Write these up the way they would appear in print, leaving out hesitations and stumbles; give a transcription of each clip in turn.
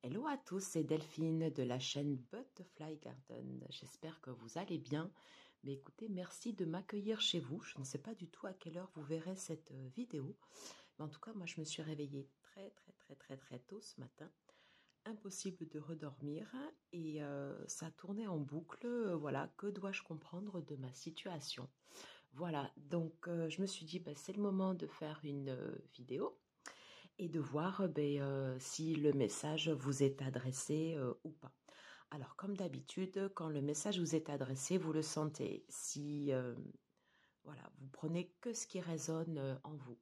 Hello à tous, c'est Delphine de la chaîne Butterfly Garden. J'espère que vous allez bien. Mais écoutez, merci de m'accueillir chez vous. Je ne sais pas du tout à quelle heure vous verrez cette vidéo. Mais en tout cas, moi, je me suis réveillée très tôt ce matin. Impossible de redormir. Et ça tournait en boucle. Voilà, que dois-je comprendre de ma situation? Voilà, donc je me suis dit, bah, c'est le moment de faire une vidéo et de voir si le message vous est adressé ou pas. Alors, comme d'habitude, quand le message vous est adressé, vous le sentez. Si voilà, vous prenez que ce qui résonne en vous.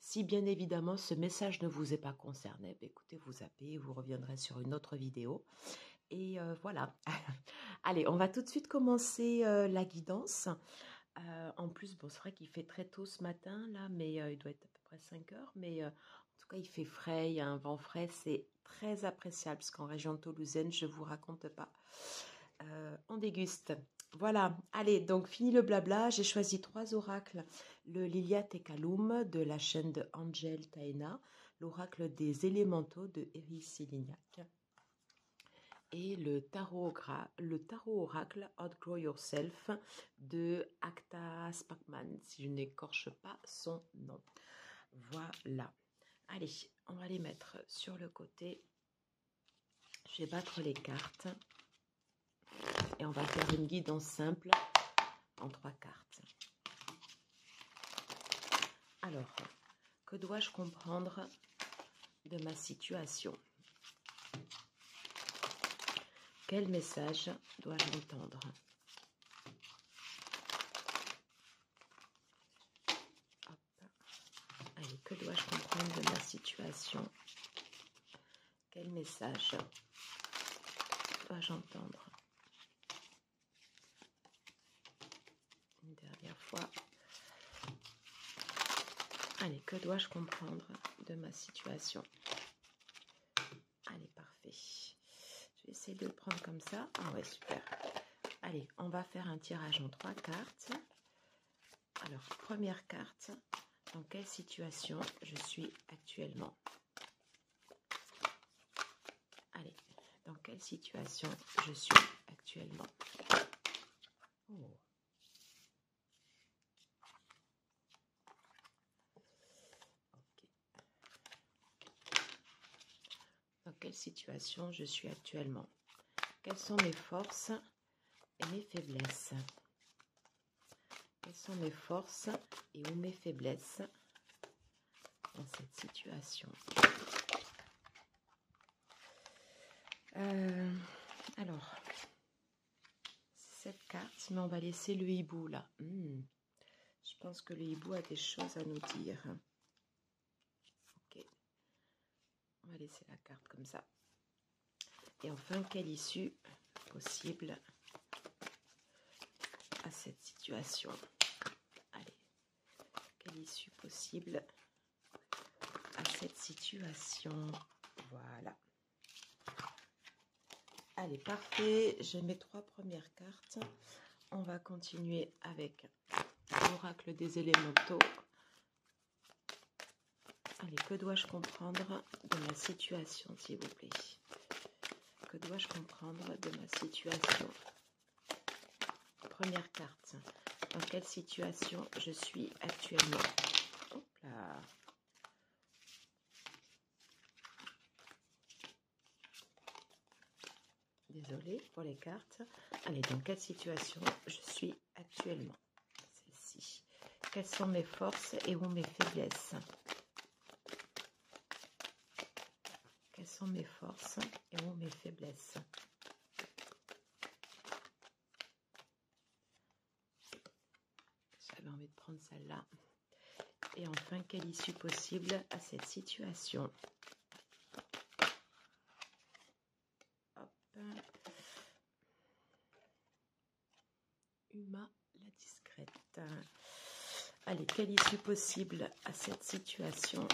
Si bien évidemment ce message ne vous est pas concerné, écoutez, vous zappez, vous reviendrez sur une autre vidéo. Et voilà. Allez, on va tout de suite commencer la guidance. En plus, bon, c'est vrai qu'il fait très tôt ce matin, là, mais il doit être à peu près 5 heures. Mais en tout cas, il fait frais, il y a un vent frais. C'est très appréciable, parce qu'en région toulousaine, je ne vous raconte pas. On déguste. Voilà, allez, donc fini le blabla. J'ai choisi 3 oracles. Le Lilia Tekaloum de la chaîne de Angel Taena, l'oracle des élémentaux de Eris Lignac, et le tarot oracle Outgrow Yourself de Acta Spackman, si je n'écorche pas son nom. Voilà. Allez, on va les mettre sur le côté. Je vais battre les cartes. Et on va faire une guidance simple en 3 cartes. Alors, que dois-je comprendre de ma situation? Quel message dois-je entendre? Hop. Allez, que dois-je comprendre de ma situation? Quel message dois-je entendre? Une dernière fois. Allez, que dois-je comprendre de ma situation? Allez, parfait. Je vais essayer de le prendre comme ça. Ah ouais, super. Allez, on va faire un tirage en 3 cartes. Alors, première carte. Dans quelle situation je suis actuellement? Allez, dans quelle situation je suis actuellement? Oh. Ok. Dans quelle situation je suis actuellement? Quelles sont mes forces et mes faiblesses? Quelles sont mes forces et ou mes faiblesses dans cette situation? Alors, cette carte, mais on va laisser le hibou là. Je pense que le hibou a des choses à nous dire. Ok. On va laisser la carte comme ça. Et enfin, quelle issue possible à cette situation? Allez, quelle issue possible à cette situation? Voilà. Allez, parfait. J'ai mes 3 premières cartes. On va continuer avec l'oracle des élémentaux. Allez, que dois-je comprendre de ma situation, s'il vous plaît? Que dois-je comprendre de ma situation? Première carte. Dans quelle situation je suis actuellement? Hop là. Désolée pour les cartes. Allez, dans quelle situation je suis actuellement? Celle-ci. Quelles sont mes forces et où mes faiblesses? Quelles sont mes forces et où mes faiblesses? J'avais envie de prendre celle-là. Et enfin, quelle issue possible à cette situation? Hop. Uma la discrète. Allez, quelle issue possible à cette situation?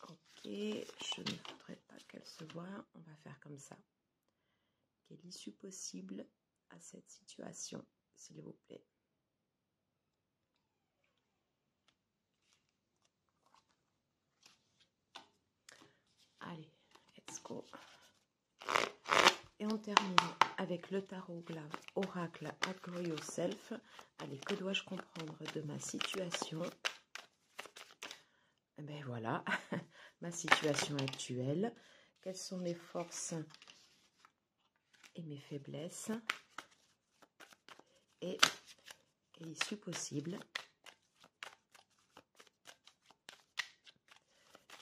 Ok, je ne voudrais pas qu'elle se voie. On va faire comme ça. Quelle issue possible à cette situation, s'il vous plaît? Allez, let's go. go. Et on termine avec le tarot oracle Grow Yourself. Allez, que dois-je comprendre de ma situation? Eh bien voilà, ma situation actuelle. Quelles sont mes forces et mes faiblesses? Et quelle issue possible?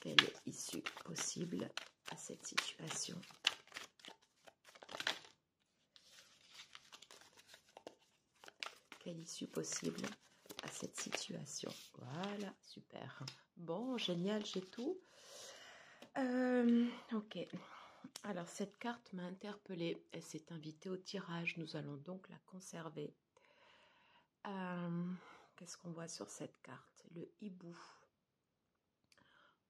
Quelle issue possible à cette situation? Quelle issue possible à cette situation? Voilà, super. Bon, génial, j'ai tout. Ok. Alors, cette carte m'a interpellée. Elle s'est invitée au tirage. Nous allons donc la conserver. Qu'est-ce qu'on voit sur cette carte? Le hibou.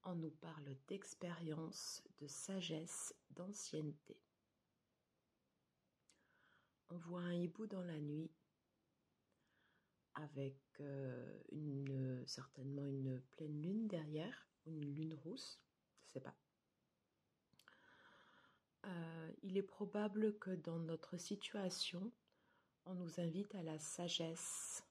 On nous parle d'expérience, de sagesse, d'ancienneté. On voit un hibou dans la nuit avec certainement une pleine lune derrière, une lune rousse, je ne sais pas. Il est probable que dans notre situation, on nous invite à la sagesse.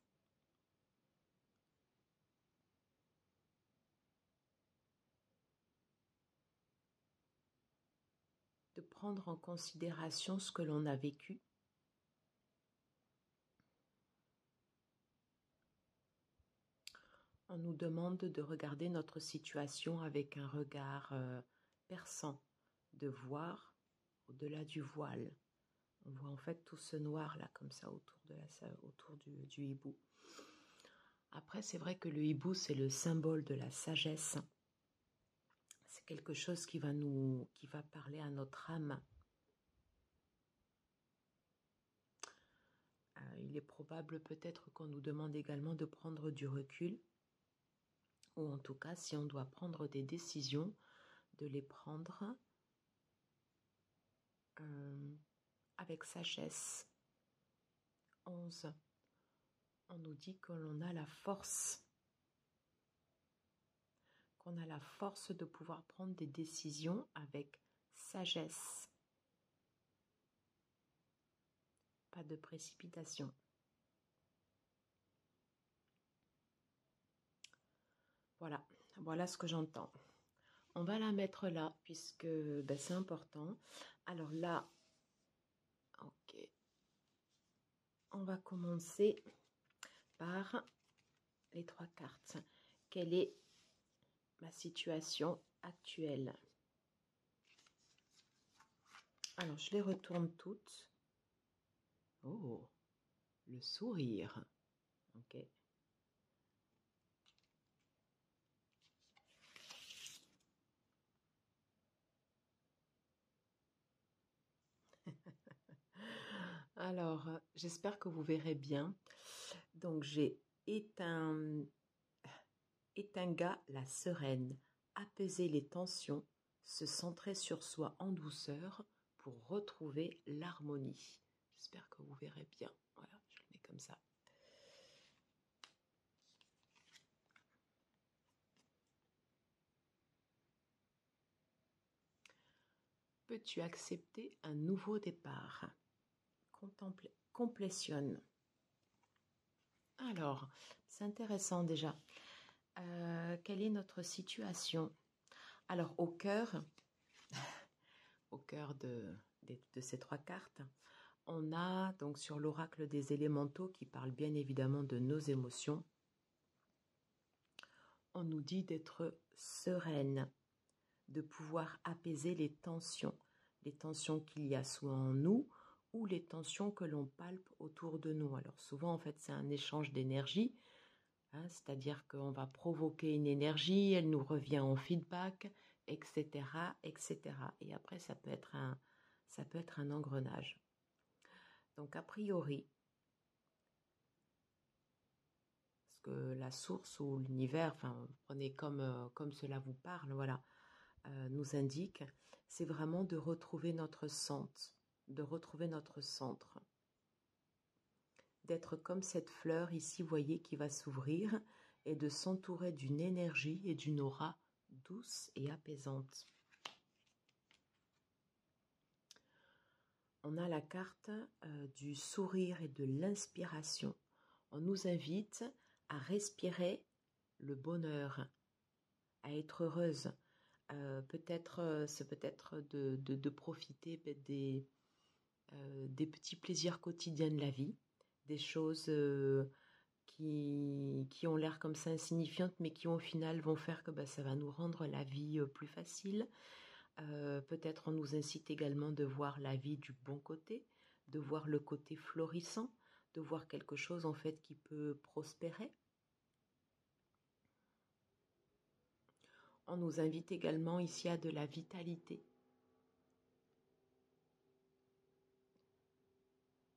De prendre en considération ce que l'on a vécu. On nous demande de regarder notre situation avec un regard perçant, de voir au-delà du voile. On voit en fait tout ce noir là comme ça autour du hibou. Après, c'est vrai que le hibou, c'est le symbole de la sagesse. C'est quelque chose qui va parler à notre âme. Il est probable peut-être qu'on nous demande également de prendre du recul, ou en tout cas, si on doit prendre des décisions, de les prendre avec sagesse. 11. On nous dit que l'on a la force. Qu'on a la force de pouvoir prendre des décisions avec sagesse. Pas de précipitation. Voilà ce que j'entends. On va la mettre là, puisque c'est important. Alors là, ok. On va commencer par les 3 cartes. Quelle est ma situation actuelle? Alors, je les retourne toutes. Oh, le sourire. Ok. Alors, j'espère que vous verrez bien. Donc, j'ai éteint la sereine, apaiser les tensions, se centrer sur soi en douceur pour retrouver l'harmonie. J'espère que vous verrez bien. Voilà, je le mets comme ça. Peux-tu accepter un nouveau départ? Complétionne. Alors, c'est intéressant déjà. Quelle est notre situation? Alors, au cœur de ces 3 cartes, on a donc sur l'oracle des élémentaux qui parle bien évidemment de nos émotions. On nous dit d'être sereine, de pouvoir apaiser les tensions qu'il y a soit en nous ou les tensions que l'on palpe autour de nous. Alors souvent, en fait, c'est un échange d'énergie, c'est-à-dire qu'on va provoquer une énergie, elle nous revient en feedback, etc., etc. Et après, ça peut être un engrenage. Donc, a priori, parce que la source ou l'univers, enfin, prenez comme cela vous parle, voilà, nous indique, c'est vraiment de retrouver notre centre, d'être comme cette fleur ici, voyez, qui va s'ouvrir et de s'entourer d'une énergie et d'une aura douce et apaisante. on a la carte du sourire et de l'inspiration. On nous invite à respirer le bonheur, à être heureuse. C'est peut-être de profiter des petits plaisirs quotidiens de la vie, des choses qui ont l'air comme ça insignifiantes, mais qui au final vont faire que ça va nous rendre la vie plus facile. Peut-être on nous incite également de voir la vie du bon côté, de voir le côté florissant, de voir quelque chose en fait qui peut prospérer. On nous invite également ici à de la vitalité.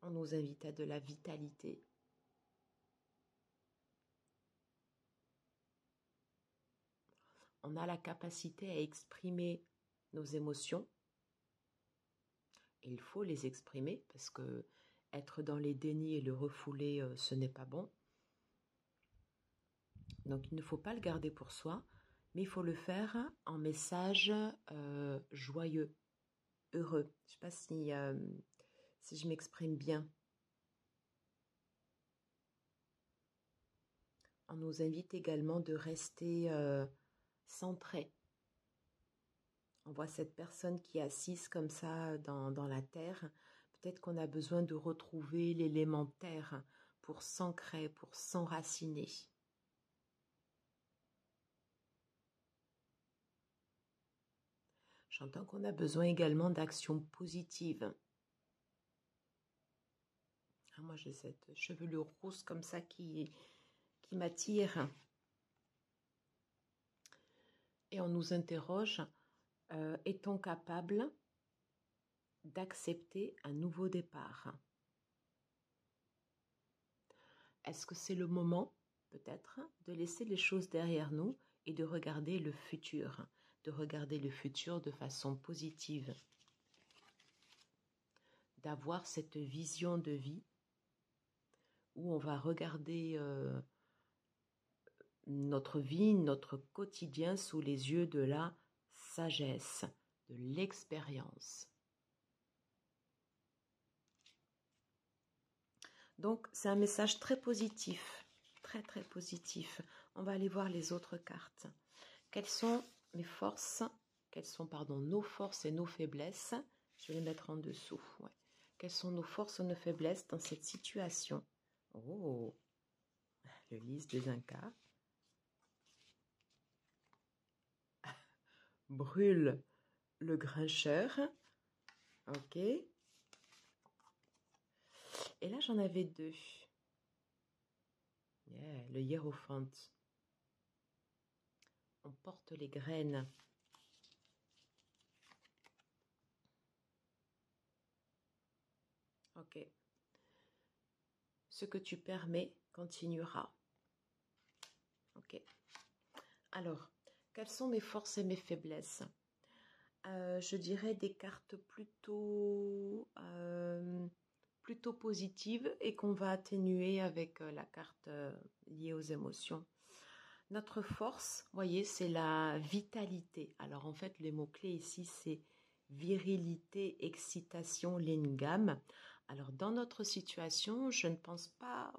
On nous invite à de la vitalité. On a la capacité à exprimer nos émotions. Et il faut les exprimer parce que être dans les dénis et le refouler, ce n'est pas bon. Donc il ne faut pas le garder pour soi, mais il faut le faire en message joyeux, heureux. Je ne sais pas si je m'exprime bien. On nous invite également de rester centré. On voit cette personne qui est assise comme ça dans la terre. Peut-être qu'on a besoin de retrouver l'élément terre pour s'ancrer, pour s'enraciner. J'entends qu'on a besoin également d'actions positives. Ah, moi, j'ai cette chevelure rousse comme ça qui m'attire. Et on nous interroge, est-on capable d'accepter un nouveau départ? Est-ce que c'est le moment, peut-être, de laisser les choses derrière nous et de regarder le futur, de façon positive, d'avoir cette vision de vie où on va regarder notre vie, notre quotidien sous les yeux de la sagesse, de l'expérience. Donc, c'est un message très positif, très très positif. On va aller voir les autres cartes. Quelles sont mes forces? Quelles sont, nos forces et nos faiblesses? Je vais les mettre en dessous. Ouais. Quelles sont nos forces et nos faiblesses dans cette situation? Oh, le lys des Incas. Brûle le grincheur. Ok. Et là, j'en avais deux. Yeah, le hiérophant. On porte les graines. Ok. Ce que tu permets continuera. Ok. Alors, quelles sont mes forces et mes faiblesses? Je dirais des cartes plutôt positives et qu'on va atténuer avec la carte liée aux émotions. Notre force, vous voyez, c'est la vitalité. Alors en fait, les mots-clés ici, c'est virilité, excitation, lingam. Alors dans notre situation, je ne pense pas...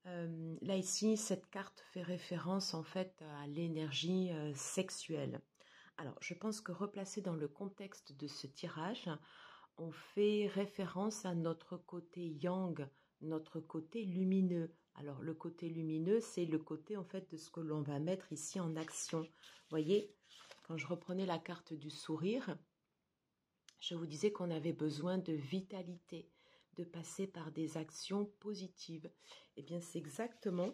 là ici, cette carte fait référence en fait à l'énergie sexuelle. Alors, je pense que replacé dans le contexte de ce tirage, on fait référence à notre côté yang, notre côté lumineux. Alors, le côté lumineux, c'est le côté en fait de ce que l'on va mettre ici en action. Vous voyez, quand je reprenais la carte du sourire, je vous disais qu'on avait besoin de vitalité, de passer par des actions positives. Eh bien, c'est exactement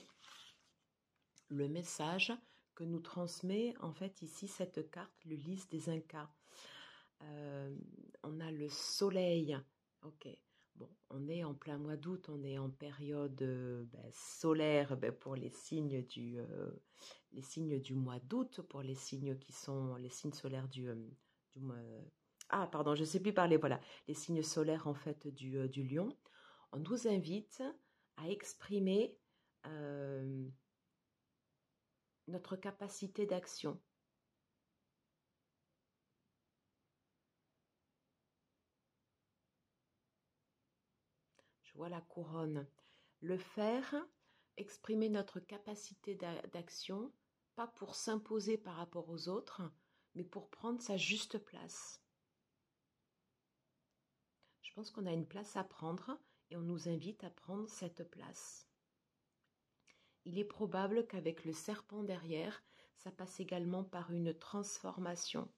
le message que nous transmet en fait ici cette carte, le lys des Incas. On a le soleil. Ok. Bon, on est en plein mois d'août, on est en période solaire pour les signes du mois d'août, pour les signes qui sont les signes solaires du mois. Ah, pardon, je ne sais plus parler. Voilà, les signes solaires en fait du lion. On nous invite à exprimer notre capacité d'action. voilà, couronne. Le faire, exprimer notre capacité d'action, pas pour s'imposer par rapport aux autres, mais pour prendre sa juste place. Je pense qu'on a une place à prendre et on nous invite à prendre cette place. Il est probable qu'avec le serpent derrière, ça passe également par une transformation.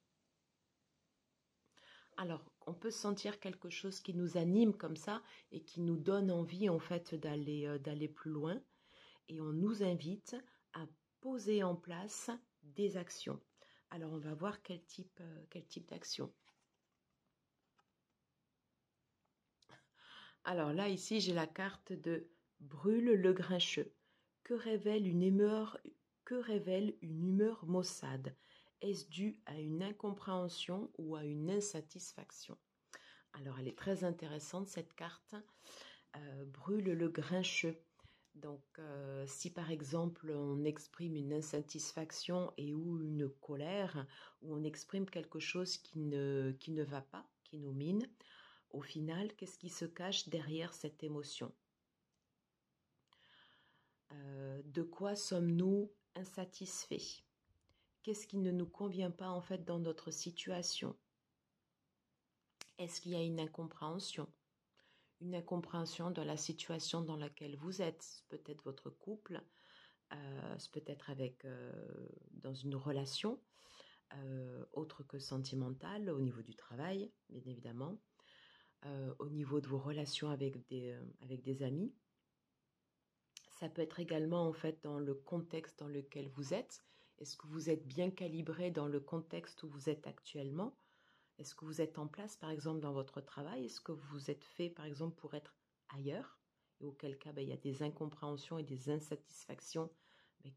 Alors, on peut sentir quelque chose qui nous anime comme ça et qui nous donne envie en fait d'aller plus loin. Et on nous invite à poser en place des actions. Alors, on va voir quel type d'action. Alors là, ici, j'ai la carte de Brûle le grincheux. Que révèle une humeur maussade? Est-ce dû à une incompréhension ou à une insatisfaction? Alors, elle est très intéressante, cette carte. Brûle le grincheux. Donc, si par exemple, on exprime une insatisfaction et ou une colère, ou on exprime quelque chose qui ne va pas, qui nous mine, au final, qu'est-ce qui se cache derrière cette émotion? De quoi sommes-nous insatisfaits? Qu'est-ce qui ne nous convient pas en fait dans notre situation? Est-ce qu'il y a une incompréhension? Une incompréhension de la situation dans laquelle vous êtes, peut-être votre couple, c'est peut-être dans une relation autre que sentimentale, au niveau du travail, bien évidemment, au niveau de vos relations avec des amis. Ça peut être également en fait dans le contexte dans lequel vous êtes. Est-ce que vous êtes bien calibré dans le contexte où vous êtes actuellement? Est-ce que vous êtes en place par exemple dans votre travail? Est-ce que vous êtes fait par exemple pour être ailleurs? Et auquel cas il y a des incompréhensions et des insatisfactions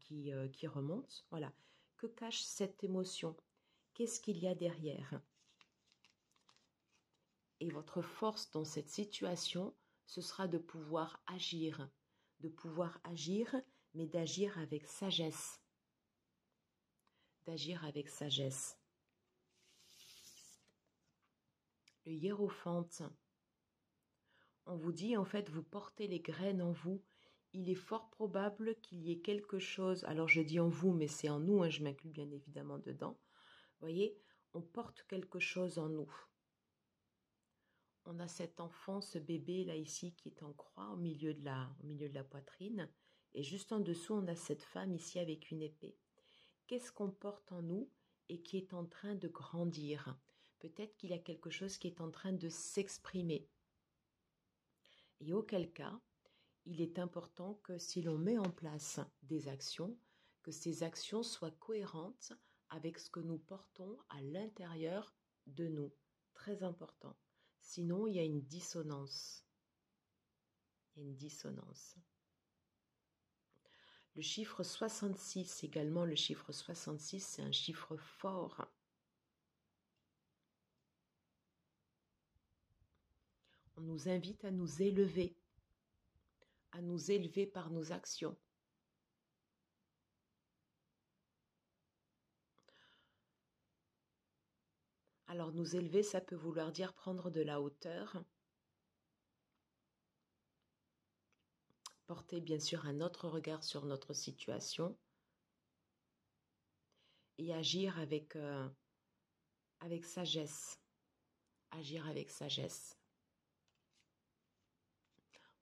qui remontent. Voilà. Que cache cette émotion? Qu'est-ce qu'il y a derrière? Et votre force dans cette situation, ce sera de pouvoir agir, mais d'agir avec sagesse. D'agir avec sagesse. Le hiérophante, on vous dit en fait, vous portez les graines en vous. Il est fort probable qu'il y ait quelque chose, alors je dis en vous, mais c'est en nous, je m'inclus bien évidemment dedans. Vous voyez, on porte quelque chose en nous. On a cet enfant, ce bébé là ici qui est en croix au milieu de la poitrine. Et juste en dessous, on a cette femme ici avec une épée. Qu'est-ce qu'on porte en nous et qui est en train de grandir? Peut-être qu'il y a quelque chose qui est en train de s'exprimer. Et auquel cas, il est important que si l'on met en place des actions, que ces actions soient cohérentes avec ce que nous portons à l'intérieur de nous. Très important. Sinon, il y a une dissonance. Il y a une dissonance. Le chiffre 66, également le chiffre 66, c'est un chiffre fort. On nous invite à nous élever par nos actions. Alors nous élever, ça peut vouloir dire prendre de la hauteur, porter bien sûr un autre regard sur notre situation et agir avec sagesse. Agir avec sagesse.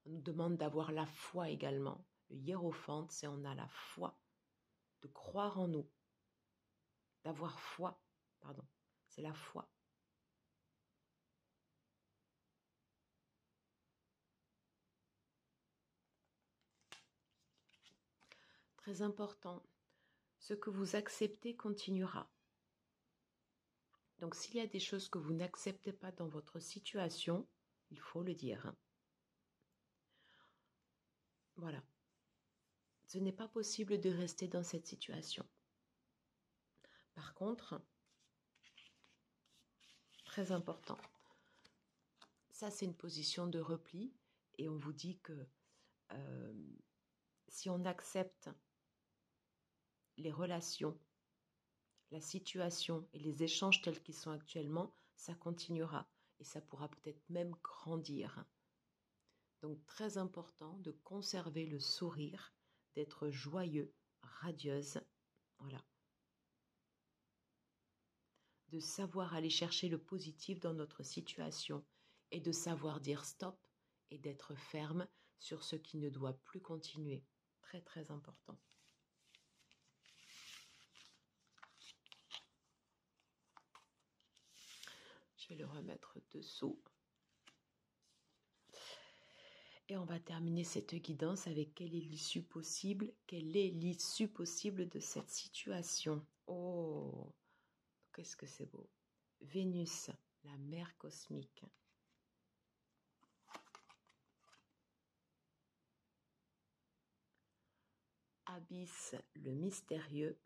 On nous demande d'avoir la foi également. Le hiérophante, c'est on a la foi, de croire en nous, d'avoir foi, pardon, c'est la foi. Très important, ce que vous acceptez continuera. Donc s'il y a des choses que vous n'acceptez pas dans votre situation, il faut le dire. Voilà. Ce n'est pas possible de rester dans cette situation. Par contre, très important, ça c'est une position de repli et on vous dit que si on accepte les relations, la situation et les échanges tels qu'ils sont actuellement, ça continuera et ça pourra peut-être même grandir. Donc très important de conserver le sourire, d'être joyeux, radieuse, voilà. De savoir aller chercher le positif dans notre situation et de savoir dire stop et d'être ferme sur ce qui ne doit plus continuer. Très très important. Je vais le remettre dessous. Et on va terminer cette guidance avec quelle est l'issue possible? Quelle est l'issue possible de cette situation? Oh, qu'est-ce que c'est beau! Vénus, la mère cosmique. Abysse, le mystérieux.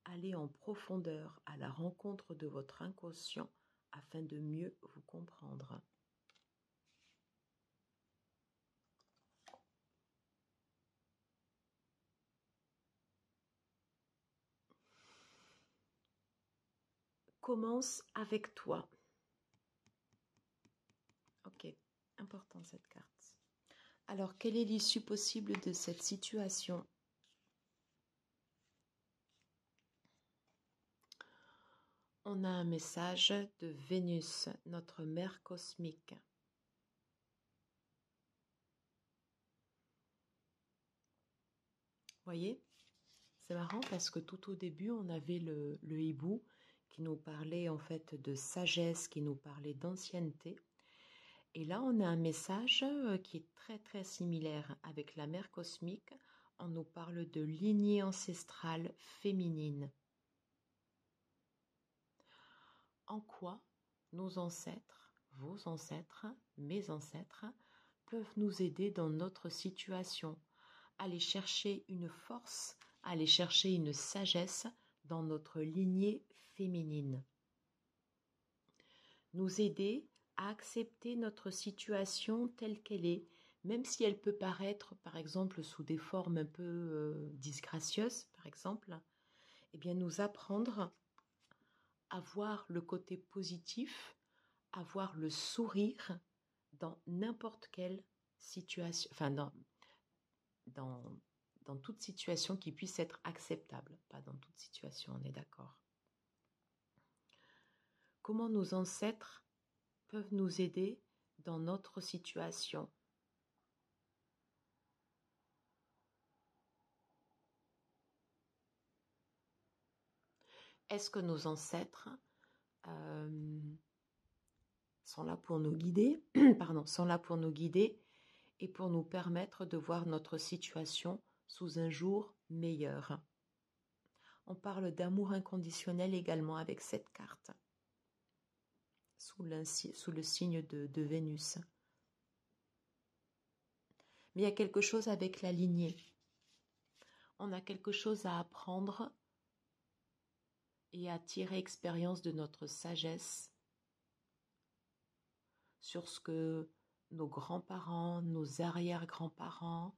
Allez en profondeur à la rencontre de votre inconscient afin de mieux vous comprendre. Commence avec toi. Ok, important cette carte. Alors, quelle est l'issue possible de cette situation? On a un message de Vénus, notre mère cosmique. Voyez, c'est marrant parce que tout au début, on avait le hibou qui nous parlait en fait de sagesse, qui nous parlait d'ancienneté. Et là, on a un message qui est très très similaire avec la mère cosmique. On nous parle de lignée ancestrale féminine. En quoi nos ancêtres, vos ancêtres, mes ancêtres, peuvent nous aider dans notre situation, aller chercher une force, aller chercher une sagesse dans notre lignée féminine. Nous aider à accepter notre situation telle qu'elle est, même si elle peut paraître, par exemple, sous des formes un peu disgracieuses, par exemple, eh bien nous apprendre à voir le côté positif, à voir le sourire dans n'importe quelle situation, enfin dans toute situation qui puisse être acceptable, pas dans toute situation, on est d'accord. Comment nos ancêtres peuvent nous aider dans notre situation? Est-ce que nos ancêtres sont là pour nous guider, sont là pour nous guider et pour nous permettre de voir notre situation sous un jour meilleur? On parle d'amour inconditionnel également avec cette carte, sous le signe de Vénus. Mais il y a quelque chose avec la lignée. On a quelque chose à apprendre et à tirer expérience de notre sagesse sur ce que nos grands-parents, nos arrière-grands-parents,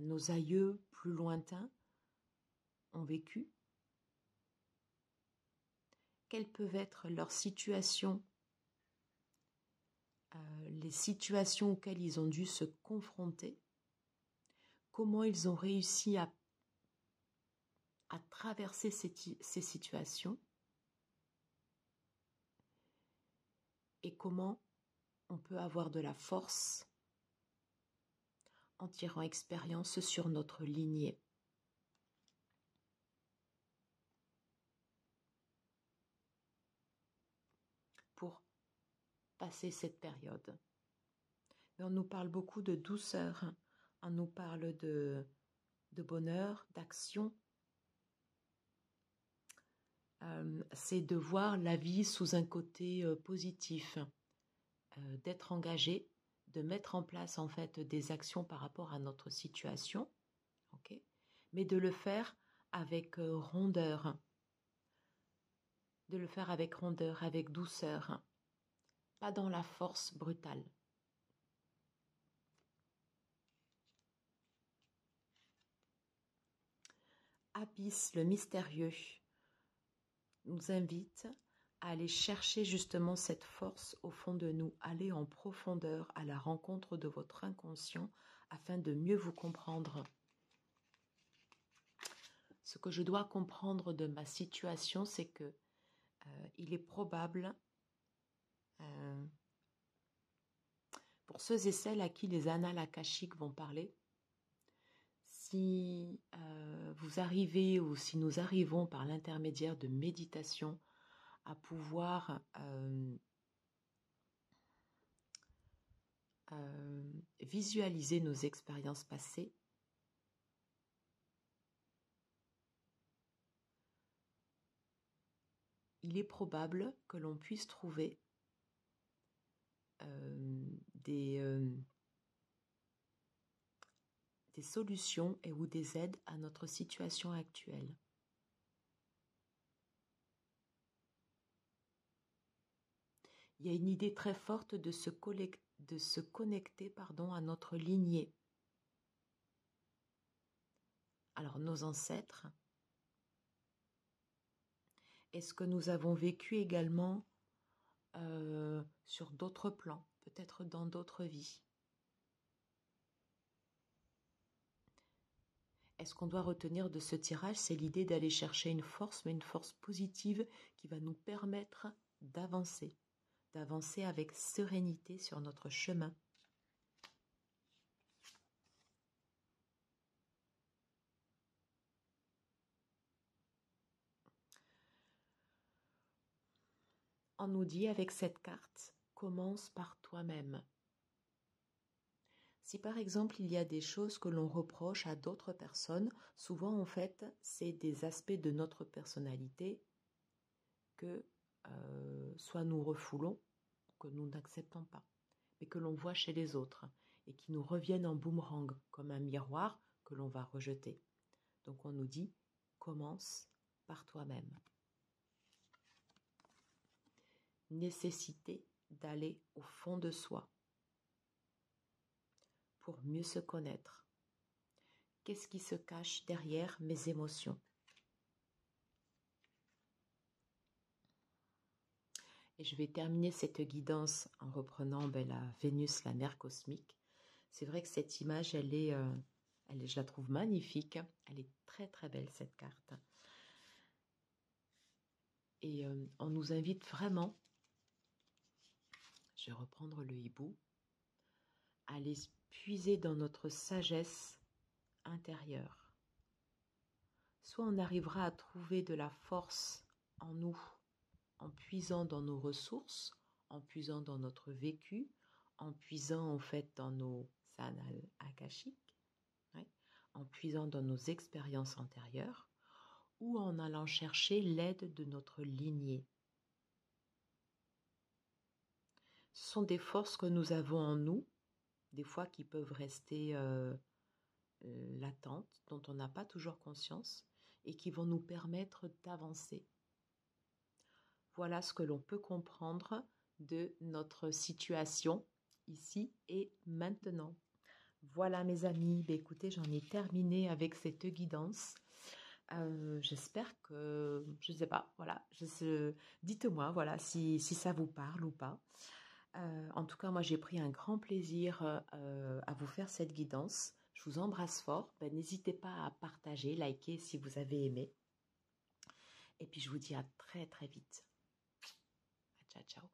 nos aïeux plus lointains ont vécu. Quelles peuvent être leurs situations, les situations auxquelles ils ont dû se confronter, comment ils ont réussi à traverser ces situations et comment on peut avoir de la force en tirant expérience sur notre lignée. Pour passer cette période. Mais on nous parle beaucoup de douceur, on nous parle de bonheur, d'action. C'est de voir la vie sous un côté positif, d'être engagé, de mettre en place en fait des actions par rapport à notre situation, okay, mais de le faire avec rondeur, avec douceur, pas dans la force brutale. Abysse, le mystérieux, nous invite à aller chercher justement cette force au fond de nous, aller en profondeur à la rencontre de votre inconscient afin de mieux vous comprendre. Ce que je dois comprendre de ma situation, c'est que il est probable, pour ceux et celles à qui les annales akashiques vont parler, si vous arrivez ou si nous arrivons par l'intermédiaire de méditation à pouvoir visualiser nos expériences passées, il est probable que l'on puisse trouver des solutions et ou des aides à notre situation actuelle. Il y a une idée très forte de se connecter à notre lignée. Alors, nos ancêtres, est-ce que nous avons vécu également sur d'autres plans, peut-être dans d'autres vies? Et ce qu'on doit retenir de ce tirage, c'est l'idée d'aller chercher une force, mais une force positive qui va nous permettre d'avancer avec sérénité sur notre chemin. On nous dit avec cette carte, commence par toi-même. Si par exemple il y a des choses que l'on reproche à d'autres personnes, souvent en fait c'est des aspects de notre personnalité que soit nous refoulons, que nous n'acceptons pas, mais que l'on voit chez les autres et qui nous reviennent en boomerang comme un miroir que l'on va rejeter. Donc on nous dit, commence par toi-même. Nécessité d'aller au fond de soi pour mieux se connaître. Qu'est-ce qui se cache derrière mes émotions? Et je vais terminer cette guidance en reprenant la Vénus, la mère cosmique. C'est vrai que cette image, je la trouve magnifique. Elle est très très belle cette carte. Et on nous invite vraiment, je vais reprendre le hibou, à aller puiser dans notre sagesse intérieure. Soit on arrivera à trouver de la force en nous en puisant dans nos ressources, en puisant dans notre vécu, en puisant en fait dans nos annales akashiques, en puisant dans nos expériences antérieures, ou en allant chercher l'aide de notre lignée. Ce sont des forces que nous avons en nous, des fois qui peuvent rester latentes, dont on n'a pas toujours conscience, et qui vont nous permettre d'avancer. Voilà ce que l'on peut comprendre de notre situation ici et maintenant. Voilà mes amis, écoutez, j'en ai terminé avec cette guidance. J'espère que, je ne sais pas, voilà, dites-moi voilà, si ça vous parle ou pas. En tout cas, moi j'ai pris un grand plaisir à vous faire cette guidance. Je vous embrasse fort. N'hésitez pas à partager, liker si vous avez aimé. Et puis je vous dis à très très vite. Ciao, ciao.